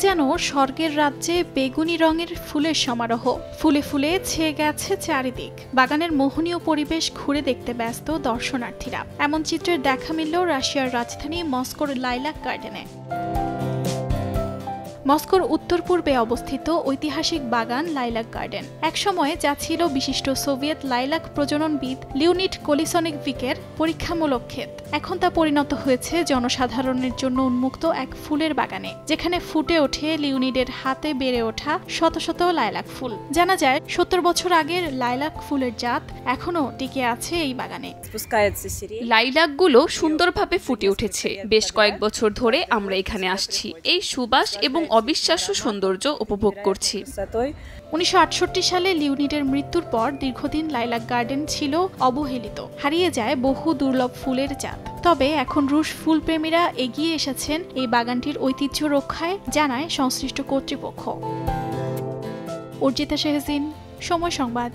যেন স্বর্গের রাজ্যে বেগুনি রঙের ফুলের সমারোহ। ফুলে ফুলে ছেয়ে গেছে চারিদিক। বাগানের মোহনীয় পরিবেশ ঘুরে দেখতে ব্যস্ত দর্শনার্থীরা। এমন চিত্রের দেখা মিলল রাশিয়ার রাজধানী মস্কোর লাইলাক গার্ডেনে। মস্কোর উত্তর পূর্বে অবস্থিত ঐতিহাসিক বাগান লাইলাক গার্ডেন একসময় যা ছিল বিশিষ্ট সোভিয়েত লাইলাক প্রজননবিদ লিওনিড কোলিসনিকভিকের পরীক্ষামূলক ক্ষেত, এখন তা পরিণত হয়েছে জনসাধারণের জন্য উন্মুক্ত এক ফুলের বাগানে, যেখানে ফুটে ওঠে লিওনিডের হাতে বেড়ে ওঠা শত শত লাইলাক ফুল। জানা যায় ৭০ বছর আগের লাইলাক ফুলের জাত এখনো টিকে আছে এই বাগানে। লাইলাকগুলো সুন্দরভাবে ফুটে উঠেছে। বেশ কয়েক বছর ধরে আমরা এখানে আসছি, এই সুবাস এবং অবিশ্বাস্য সৌন্দর্য উপভোগ করছি। ১৯৬৮ সালে লিওনিডের মৃত্যুর পর দীর্ঘদিন লাইলাক গার্ডেন ছিল অবহেলিত, হারিয়ে যায় বহু দুর্লভ ফুলের জাত। তবে এখন রুশ ফুলপ্রেমীরা এগিয়ে এসেছেন এই বাগানটির ঐতিহ্য রক্ষায়, জানায় সংশ্লিষ্ট কর্তৃপক্ষ। অর্জিতা শেহজিন, সময় সংবাদ।